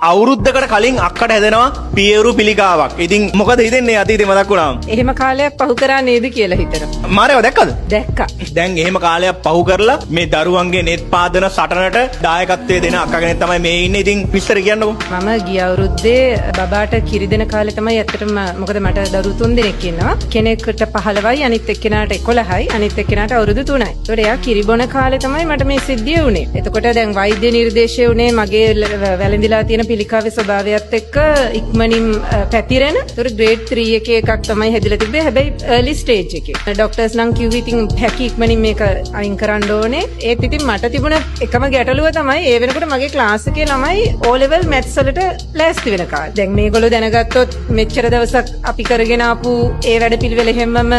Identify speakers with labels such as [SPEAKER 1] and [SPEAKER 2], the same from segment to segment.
[SPEAKER 1] අවුරුද්දකට කලින් අක්කට හැදෙනවා පියවරු පිළිකාවක්. ඉතින් මොකද හිතෙන්නේ අතීතේ මතක් වුණාම?
[SPEAKER 2] එහෙම කාලයක් පහු කරා නේද කියලා හිතනවා.
[SPEAKER 1] මාරේව දැක්කද?
[SPEAKER 2] දැක්කා.
[SPEAKER 1] දැන් එහෙම කාලයක් පහු කරලා මේ දරුවන්ගේ නෙත් පාදන සටනට දායකත්වයේ දෙන අක්ක කෙනෙක් තමයි මේ ඉන්නේ. ඉතින් විස්තර කියන්නකෝ.
[SPEAKER 2] මම ගිය අවුරුද්දේ බබාට කිරි දෙන කාලේ තමයි ඇත්තටම මොකද මට දරුවෝ 3 දෙනෙක් ඉන්නවා. කෙනෙකුට 15යි අනිත් එක්කෙනාට 11යි අනිත් එක්කෙනාට අවුරුදු 3යි. ඒතකොට එයා කිරි බොන කාලේ තමයි මට මේ සිද්ධිය වුනේ. එතකොට දැන් වෛද්‍ය නිර්දේශය උනේ මගේ වැළඳිලා තියෙන පිළිකාවේ ස්වභාවයත් එක්ක ඉක්මනින් පැතිරෙන. ඒතකොට ග්‍රේඩ් 3 එකේ එකක් තමයි හැදිලා තිබ්බේ. හැබැයි early stage එකේ. ડોක්ටර්ස් නම් කිව්වේ ඉතින් හැකි ඉක්මනින් මේක අයින් කරන්න ඕනේ. ඒත් ඉතින් මට තිබුණ එකම ගැටලුව තමයි ඒ වෙනකොට මගේ ක්ලාස් එකේ ළමයි O level maths වලට ලෑස්ති වෙන කාලේ. දැන් මේගොල්ලෝ දැනගත්තොත් මෙච්චර දවසක් අපි කරගෙන ආපු ඒ වැඩපිළිවෙල හැමම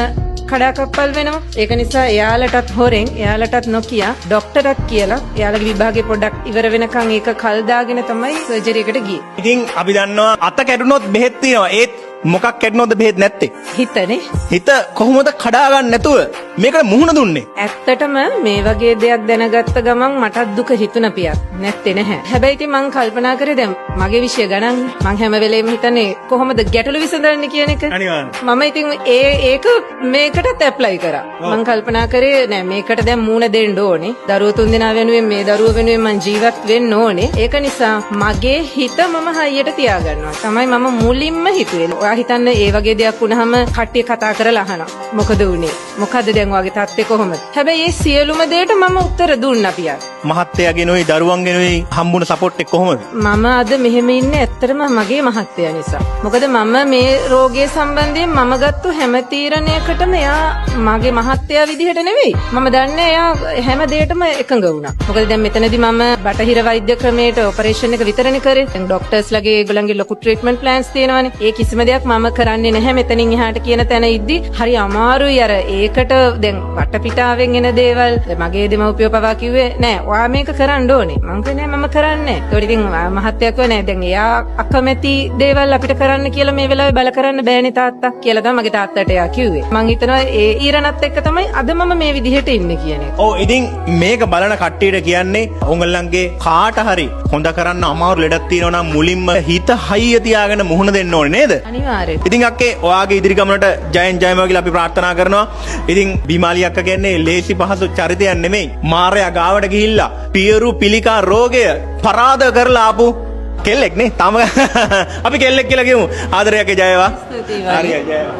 [SPEAKER 2] කඩාකප්පල් වෙනවා. ඒක නිසා එයාලටත් හොරෙන් එයාලටත් නොකිය ડોක්ටරත් කියලා එයාලගේ විභාගේ පොඩ්ඩක් ඉවර වෙනකන් ඒක කල් දාගෙන තමයි සර්ජරි එකට ගියේ.
[SPEAKER 1] ඉතින් අපි දන්නවා අත කැඩුනොත් බෙහෙත් තියෙනවා. ඒත් මොකක් කැඩුනොත්ද බෙහෙත් නැත්තේ?
[SPEAKER 2] හිතනේ.
[SPEAKER 1] හිත කොහොමද කඩා ගන්න නැතුව මේකට මුහුණ දුන්නේ?
[SPEAKER 2] ඇත්තටම මේ වගේ දෙයක් දැනගත්ත ගමන් මටත් දුක හිතුණ පියක් නැත්තේ නැහැ. හැබැයි ඉතින් මං කල්පනා කරේ දැන් මගේ විෂය ගණන් මං හැම වෙලේම හිතන්නේ කොහොමද ගැටලු විසඳන්නේ කියන එක.
[SPEAKER 1] අනිවාර්යයෙන්.
[SPEAKER 2] මම ඉතින් ඒක මේකටත් ඇප්ලයි කරා. මං කල්පනා කරේ නෑ මේකට දැන් මූණ දෙන්න ඕනේ. දරුවෝ 3 දෙනා වෙනුවෙන් මේ දරුවෝ වෙනුවෙන් මං ජීවත් වෙන්න ඕනේ. ඒක නිසා මගේ හිත මම හයියට තියාගන්නවා. තමයි මම මුලින්ම හිතුවේ. ඔයා හිතන්න ඒ වගේ දෙයක් වුණාම කට්ටිය කතා කරලා අහනවා. මොකද උනේ? මොකද දැන් ඔයාගේ තාත්තේ කොහොමද? හැබැයි මේ සියලුම දේට මම උත්තර දුන්නා පියා.
[SPEAKER 1] මහත්තයාගෙනුයි දරුවන්ගෙනුයි හම්බුන සපෝට් එක කොහොමද?
[SPEAKER 2] මම අද මෙහෙම ඉන්නේ ඇත්තටම මගේ මහත්තයා නිසා. මොකද මම මේ රෝගය සම්බන්ධයෙන් මම ගත්ත හැම තීරණයකටම එයා මගේ මහත්තයා විදිහට නෙවෙයි. මම දන්නේ එයා හැම දෙයකටම එකඟ වුණා. මොකද දැන් මෙතනදී මම බටහිර වෛද්‍ය ක්‍රමයට ඔපරේෂන් එක විතරනේ කරේ. දැන් ડોක්ටර්ස්ලාගේ ඒගොල්ලන්ගේ ලොකු ට්‍රීට්මන්ට් ප්ලෑන්ස් තියෙනවානේ. ඒ කිසිම දෙයක් මම කරන්නේ නැහැ. මෙතනින් එහාට කියන තැන ඉද්දි හරි අමාරුයි අර ඒකට දැන් වටපිටාවෙන් එන දේවල් මගේ දෙමව්පියෝ පවා කිව්වේ නෑ ඔයා මේක කරන්න ඕනේ. මං කිව්වේ නෑ මම කරන්නේ නෑ. ඒකට ඉතින් මහත්තයා කිව්වා නෑ දැන් එයා අකමැති දේවල් අපිට කරන්න කියලා මේ වෙලාවේ බල කරන්න බෑනේ තාත්තා කියලා තමයි මගේ තාත්තට එයා කිව්වේ. මං හිතනවා ඒ ඊරණත් එක්ක තමයි අද මම මේ විදිහට ඉන්නේ කියන එක.
[SPEAKER 1] ඔව් ඉතින් මේක බලන කට්ටියට කියන්නේ උංගලන්ගේ කාට හරි හොඳ කරන්න අමාරු ලෙඩක් තියෙනවා නම් මුලින්ම හිත හයිය තියාගෙන මුහුණ දෙන්න ඕනේ නේද?
[SPEAKER 2] අනිවාර්යයෙන්.
[SPEAKER 1] ඉතින් අක්කේ ඔයාගේ ඉදිරි ගමනට ජයෙන් ජයම කියලා අපි ප්‍රාර්ථනා කරනවා. ඉතින් බීමාලි අක්ක කියන්නේ ලේසි පහසු චරිතයක් නෙමෙයි. මාරයා ගාවට ගිහිල්ලා පියරු පිළිකා රෝගය පරාද කරලා ආපු කෙල්ලෙක් නේ. තම අපි කෙල්ලෙක් කියලා කියමු. ආදරයක් ජයවා.
[SPEAKER 2] ස්තුතියි.
[SPEAKER 1] හරිය ජයවා.